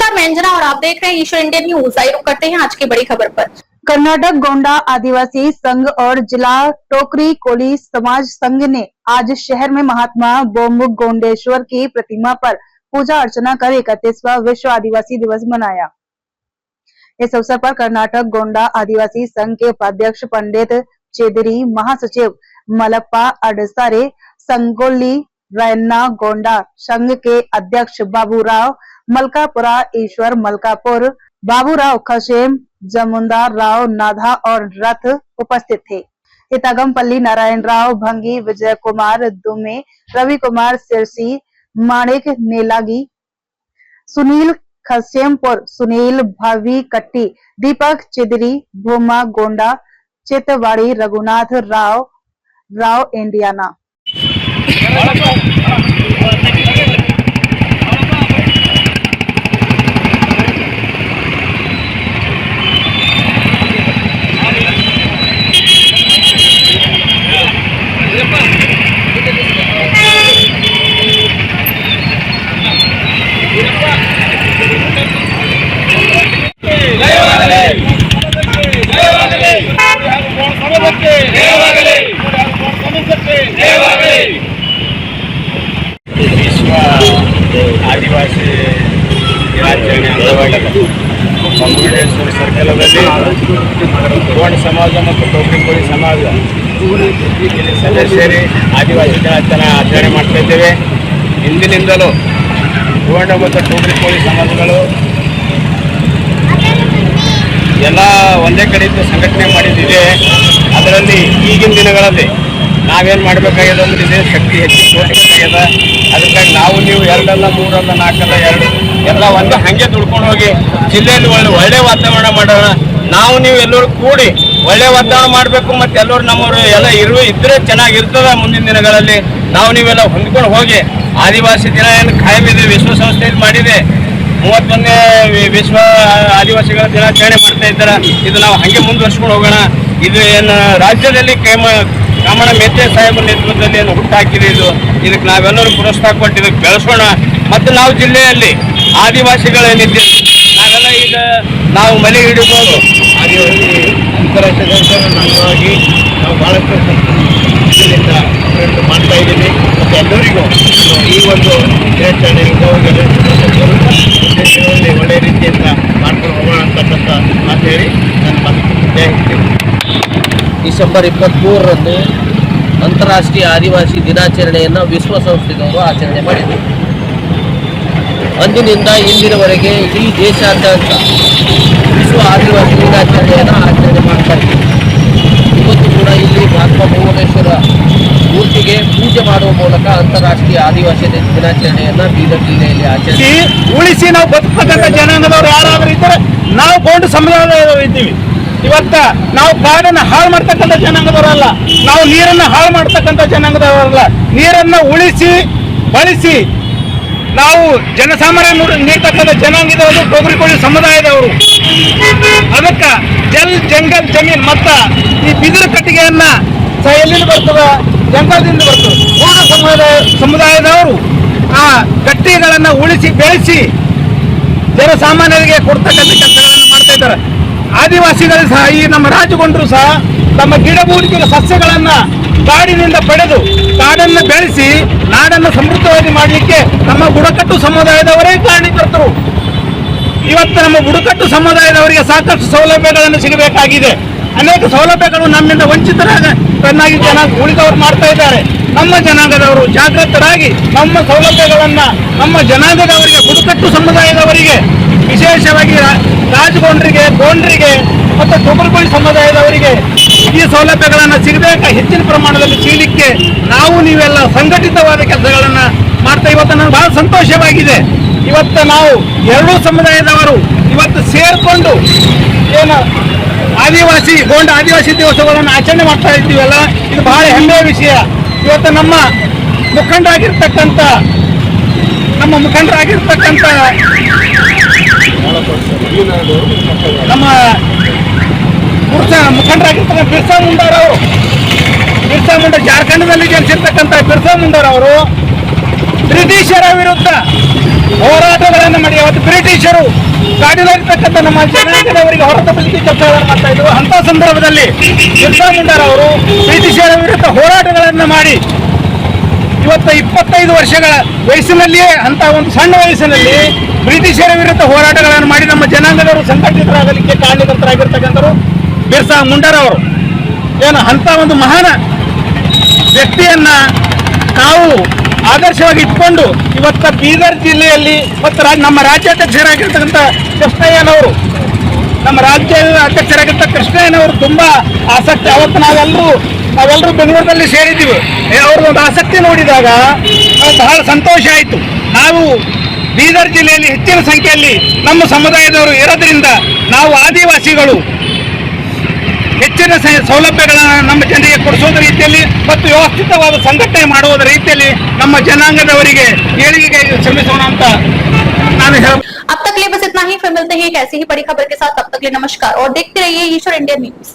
नमस्कार, मैं अंजना और आप देख रहे हैं ईश्वर इंडिया न्यूज। आइए रुक करते हैं आज की बड़ी खबर पर। कर्नाटक गोंडा आदिवासी संघ और जिला टोकरी कोली समाज संघ ने आज शहर में महात्मा बोम्बु गोंडेश्वर की प्रतिमा पर पूजा अर्चना कर 31वां विश्व आदिवासी दिवस मनाया। इस अवसर पर कर्नाटक गोंडा आदिवासी संघ के उपाध्यक्ष पंडित चेदरी, महासचिव मलप्पा अडसारे, संगोली रैना गोंडा संघ के अध्यक्ष बाबूराव मलकापुरा, ईश्वर मलकापुर, बाबूराव खशेम, जमुंदार राव नाधा और रथ उपस्थित थे। इतागमपल्ली नारायण राव भंगी, विजय कुमार दुमे, रवि कुमार सिरसी, माणिक नेलागी, सुनील खसेमपुर, सुनील भावी कट्टी, दीपक चिदरी, भूमा गोंडा, चितवाड़ी, रघुनाथ राव इंडियाना। ವಿಶ್ವ ಆದಿವಾಸಿ ದಿನಾಚರಣೆ ಅಂಗವಾಗಿ ಬಂಬುಗೇಶ್ವರ ಸರ್ಕಲದಲ್ಲಿ ಗೋಂಡ ಸಮಾಜ ಮತ್ತು ಟೋಕರಿ ಕೋಳಿ ಸಮಾಜ ಇಲ್ಲಿ ಸದಸ್ಯರಿ ಆದಿವಾಸಿ ದಿನಾಚರಣೆ ಆಚರಣೆ ಮಾಡ್ತಾ ಇದ್ದೇವೆ. ಹಿಂದಿನಿಂದಲೂ ಗೋಂಡ ಮತ್ತು ಟೋಕರಿ ಕೋಳಿ ಸಮಾಜಗಳು ಎಲ್ಲ ಒಂದೇ ಕಡೆಯಿಂದ ಸಂಘಟನೆ ಮಾಡಿದ್ದೀವಿ. ಅದರಲ್ಲಿ ಈಗಿನ ದಿನಗಳಲ್ಲಿ ನಾವೇನು ಮಾಡಬೇಕಾಗ್ಯದ ಅಂದ್ರೆ ಇದೇ ಶಕ್ತಿ ಹೆಚ್ಚು ತೋರಿಸಬೇಕಾಗ್ಯದ. ಅದಕ್ಕಾಗಿ ನಾವು ನೀವು ಎರಡಲ್ಲ ಮೂರಲ್ಲ ನಾಲ್ಕಲ್ಲ ಎಲ್ಲ ಒಂದು ಹಾಗೆ ದುಡ್ಕೊಂಡು ಹೋಗಿ ಜಿಲ್ಲೆಯಲ್ಲಿ ಒಳ್ಳೆ ವಾತಾವರಣ ಮಾಡೋಣ. ನಾವು ನೀವು ಎಲ್ಲರೂ ಕೂಡಿ ಒಳ್ಳೆ ವಾತಾವರಣ ಮಾಡಬೇಕು. ಮತ್ತು ಎಲ್ಲರೂ ನಮ್ಮವರು ಎಲ್ಲ ಇದ್ರೆ ಚೆನ್ನಾಗಿರ್ತದೆ. ಮುಂದಿನ ದಿನಗಳಲ್ಲಿ ನಾವು ನೀವೆಲ್ಲ ಹೊಂದ್ಕೊಂಡು ಹೋಗಿ ಆದಿವಾಸಿ ದಿನ ಏನು ಕಾಯಮಿದೆ, ವಿಶ್ವಸಂಸ್ಥೆಯಲ್ಲಿ ಮಾಡಿದೆ 31ನೇ ವಿಶ್ವ ಆದಿವಾಸಿಗಳ ದಿನಾಚರಣೆ ಮಾಡ್ತಾ ಇದ್ದಾರೆ. ಇದು ನಾವು ಹಾಗೆ ಮುಂದುವರ್ಸ್ಕೊಂಡು ಹೋಗೋಣ. ಇದು ಏನು ರಾಜ್ಯದಲ್ಲಿ ಕಾಮಣ್ಣ ಮೆತ್ತೆ ಸಾಹೇಬರ ನೇತೃತ್ವದಲ್ಲಿ ಏನು ಹುಟ್ಟಾಕಿದೆ, ಇದಕ್ಕೆ ನಾವೆಲ್ಲರೂ ಪ್ರೋತ್ಸಾಹ ಕೊಟ್ಟು ಇದಕ್ಕೆ ಬೆಳೆಸೋಣ. ಮತ್ತು ನಾವು ಜಿಲ್ಲೆಯಲ್ಲಿ ಆದಿವಾಸಿಗಳೇನಿದ್ದೀವಿ ನಾವೆಲ್ಲ ಈಗ ನಾವು ಮನೆ ಹಿಡಿಬೋದು. ಆದಿವಾಸಿ ಅಂತಾರಾಷ್ಟ್ರೀಯ ಅಂಗವಾಗಿ ನಾವು ಭಾಳಷ್ಟು ಇದರಿಂದ ಮಾಡ್ತಾ ಇದ್ದೀವಿ. ಮತ್ತು ಎಲ್ಲರಿಗೂ ಈ ಒಂದು ದಿನಾಚರಣೆಯಿಂದ ದೇಶಗಳಲ್ಲಿ ಒಳ್ಳೆಯ ರೀತಿಯಿಂದ ಮಾಡ್ಕೊಂಡು ಹೋಗೋಣ ಅಂತಕ್ಕಂಥ ಮಾತು ಹೇಳಿ ನನ್ನ ಮಾತು. ಡಿಸೆಂಬರ್ 23ರಂದು ಅಂತಾರಾಷ್ಟ್ರೀಯ ಆದಿವಾಸಿ ದಿನಾಚರಣೆಯನ್ನು ವಿಶ್ವಸಂಸ್ಥೆಯವರು ಆಚರಣೆ ಮಾಡಿದರು. ಅಂದಿನಿಂದ ಇಂದಿನವರೆಗೆ ಇಡೀ ದೇಶಾದ್ಯಂತ ವಿಶ್ವ ಆದಿವಾಸಿ ದಿನಾಚರಣೆಯನ್ನು ಆಚರಣೆ ಮಾಡ್ತಾ ಇದ್ದೀವಿ. ಇವತ್ತು ಕೂಡ ಇಲ್ಲಿ ಮಹಾತ್ಮ ಭುವನೇಶ್ವರ ಮೂರ್ತಿಗೆ ಪೂಜೆ ಮಾಡುವ ಮೂಲಕ ಅಂತಾರಾಷ್ಟ್ರೀಯ ಆದಿವಾಸಿ ದಿನಾಚರಣೆಯನ್ನು ಬೀದರ್ ಜಿಲ್ಲೆಯಲ್ಲಿ ಆಚರಣೆ ಉಳಿಸಿ ನಾವು ಬದುಕತಕ್ಕಂಥ ಜನಾಂಗದವರು ಯಾರಾದರೂ ಇದ್ದರೆ ನಾವು ಗೋಂಡ ಸಮುದಾಯದವರು ಇದ್ದೀವಿ. ಇವತ್ತ ನಾವು ಕಾಡನ್ನು ಹಾಳು ಮಾಡ್ತಕ್ಕಂಥ ಜನಾಂಗದವರಲ್ಲ, ನಾವು ನೀರನ್ನು ಹಾಳು ಮಾಡ್ತಕ್ಕಂಥ ಜನಾಂಗದವರಲ್ಲ. ನೀರನ್ನು ಉಳಿಸಿ ಬಳಸಿ ನಾವು ಜನಸಾಮಾನ್ಯ ನೀಡ್ತಕ್ಕಂಥ ಜನಾಂಗದವರು ಟೋಕರಿ ಕೋಳಿ ಸಮುದಾಯದವರು. ಅದಕ್ಕೆ ಜಂಗಲ್ ಜಮೀನ್ ಮತ್ತು ಈ ಬಿದಿರು ಕಟ್ಟಿಗೆಯನ್ನ ಎಲ್ಲಿಂದ ಬರ್ತದೆ? ಜಂಗಲದಿಂದ ಬರ್ತದೆ. ಗೋಂಡ ಸಮುದಾಯದವರು ಆ ಕಟ್ಟಿಗೆಗಳನ್ನು ಉಳಿಸಿ ಬೆಳೆಸಿ ಜನಸಾಮಾನ್ಯರಿಗೆ ಕೊಡ್ತಕ್ಕಂಥ ಕೆಲಸಗಳನ್ನು ಮಾಡ್ತಾ ಇದ್ದಾರೆ. ಆದಿವಾಸಿಗಳು ಸಹ ಈ ನಮ್ಮ ರಾಜಗೊಂಡರು ಸಹ ತಮ್ಮ ಗಿಡಮೂಲಿಕೆಗಳ ಸಸ್ಯಗಳನ್ನು ಕಾಡಿನಿಂದ ಪಡೆದು ಕಾಡನ್ನು ಬೆಳೆಸಿ ನಾಡನ್ನು ಸಮೃದ್ಧವಾಗಿ ಮಾಡಲಿಕ್ಕೆ ನಮ್ಮ ಬುಡಕಟ್ಟು ಸಮುದಾಯದವರೇ ಕಾರಣೀಕರ್ತರು. ಇವತ್ತು ನಮ್ಮ ಬುಡಕಟ್ಟು ಸಮುದಾಯದವರಿಗೆ ಸಾಕಷ್ಟು ಸೌಲಭ್ಯಗಳನ್ನು ಸಿಗಬೇಕಾಗಿದೆ. ಅನೇಕ ಸೌಲಭ್ಯಗಳು ನಮ್ಮಿಂದ ವಂಚಿತರಾಗಿ ಉಳಿದವರು ಮಾಡ್ತಾ ಇದ್ದಾರೆ. ನಮ್ಮ ಜನಾಂಗದವರು ಜಾಗೃತರಾಗಿ ನಮ್ಮ ಸೌಲಭ್ಯಗಳನ್ನು ನಮ್ಮ ಜನಾಂಗದವರಿಗೆ, ಬುಡಕಟ್ಟು ಸಮುದಾಯದವರಿಗೆ, ವಿಶೇಷವಾಗಿ ರಾಜಗೊಂಡರಿಗೆ, ಗೋಂಡ್ರಿಗೆ ಮತ್ತು ಟೋಕರಿ ಕೋಳಿ ಸಮುದಾಯದವರಿಗೆ ಈ ಸೌಲಭ್ಯಗಳನ್ನು ಹೆಚ್ಚಿನ ಪ್ರಮಾಣದಲ್ಲಿ ಸಿಗಲಿಕ್ಕೆ ನಾವು ನೀವೆಲ್ಲ ಸಂಘಟಿತವಾದ ಕೆಲಸಗಳನ್ನು ಮಾಡ್ತಾ ಇವತ್ತು ನನಗೆ ಬಹಳ ಸಂತೋಷವಾಗಿದೆ. ಇವತ್ತು ನಾವು ಎರಡೂ ಸಮುದಾಯದವರು ಇವತ್ತು ಸೇರಿಕೊಂಡು ಏನು ಗೋಂಡ ಆದಿವಾಸಿ ದಿವಸಗಳನ್ನು ಆಚರಣೆ ಮಾಡ್ತಾ ಇದ್ದೀವಲ್ಲ, ಇದು ಬಹಳ ಹೆಮ್ಮೆಯ ವಿಷಯ. ಇವತ್ತು ನಮ್ಮ ಮುಖಂಡರಾಗಿರ್ತಕ್ಕಂಥ ನಮ್ಮ ಮುಖಂಡರಾಗಿರ್ತಕ್ಕಂಥ ಬಿರ್ಸಾ ಮುಂಡಾ ಜಾರ್ಖಂಡದಲ್ಲಿ ಜನಿಸಿರ್ತಕ್ಕಂಥ ಬಿರ್ಸಾ ಮುಂಡಾರವರು ಬ್ರಿಟಿಷರ ವಿರುದ್ಧ ಹೋರಾಟಗಳನ್ನು ಮಾಡಿ ಅವತ್ತು ಬ್ರಿಟಿಷರು ಕಾಡಿನಲ್ಲಿರ್ತಕ್ಕಂಥ ನಮ್ಮ ಜನಾಂಗದವರಿಗೆ ಹೊರತುಪಡಿಸಿ ಕೆಲಸಗಳನ್ನು ಮಾಡ್ತಾ ಇದ್ರು. ಅಂತ ಸಂದರ್ಭದಲ್ಲಿ ಬಿರ್ಸಾ ಮುಂಡಾರವರು ಬ್ರಿಟಿಷರ ವಿರುದ್ಧ ಹೋರಾಟಗಳನ್ನು ಮಾಡಿ ಇವತ್ತು 25 ವರ್ಷಗಳ ವಯಸ್ಸಿನಲ್ಲಿಯೇ ಅಂತ ಒಂದು ಸಣ್ಣ ವಯಸ್ಸಿನಲ್ಲಿ ಬ್ರಿಟಿಷರ ವಿರುದ್ಧ ಹೋರಾಟಗಳನ್ನು ಮಾಡಿ ನಮ್ಮ ಜನಾಂಗದವರು ಸಂಘಟಿತರಾಗಲಿಕ್ಕೆ ಕಾರಣಕರ್ತರಾಗಿರ್ತಕ್ಕಂಥವರು ಬಿರ್ಸಾ ಮುಂಡಾರವರು. ಏನು ಅಂತ ಒಂದು ಮಹಾನ್ ವ್ಯಕ್ತಿಯನ್ನ ನಾವು ಆದರ್ಶವಾಗಿ ಇಟ್ಕೊಂಡು ಇವತ್ತ ಬೀದರ್ ಜಿಲ್ಲೆಯಲ್ಲಿ ಮತ್ತು ನಮ್ಮ ರಾಜ್ಯಾಧ್ಯಕ್ಷರಾಗಿರ್ತಕ್ಕಂಥ ಕೃಷ್ಣಯ್ಯನವರು ನಮ್ಮ ರಾಜ್ಯ ಅಧ್ಯಕ್ಷರಾಗಿರ್ತ ಕೃಷ್ಣಯ್ಯನವರು ತುಂಬಾ ಆಸಕ್ತಿ. ಅವತ್ತು ನಾವೆಲ್ಲರೂ ಬೆಂಗಳೂರಿನಲ್ಲಿ ಸೇರಿದ್ದೀವಿ. ಅವ್ರದ್ದೊಂದು ಆಸಕ್ತಿ ನೋಡಿದಾಗ ಬಹಳ ಸಂತೋಷ ಆಯಿತು. ನಾವು ಬೀದರ್ ಜಿಲ್ಲೆಯಲ್ಲಿ ಹೆಚ್ಚಿನ ಸಂಖ್ಯೆಯಲ್ಲಿ ನಮ್ಮ ಸಮುದಾಯದವರು ಇರೋದ್ರಿಂದ ನಾವು ಆದಿವಾಸಿಗಳು ಹೆಚ್ಚಿನ ಸೌಲಭ್ಯಗಳನ್ನು ನಮ್ಮ ಜನರಿಗೆ ಕೊಡಿಸೋದ ರೀತಿಯಲ್ಲಿ ಮತ್ತು ವ್ಯವಸ್ಥಿತವಾದ ಸಂಘಟನೆ ಮಾಡುವುದರ ರೀತಿಯಲ್ಲಿ ನಮ್ಮ ಜನಾಂಗದವರಿಗೆ ಏಳಿಗೆಗೆ ಶ್ರಮಿಸೋಣ ಅಂತ ನಾನು ಹೇಳ. अब तक लिए बस इतना ही, फिर मिलते हैं एक ऐसी ही बड़ी खबर के साथ. तब तक लिए नमस्कार और देखते रहिए ईश्वर इंडिया न्यूज.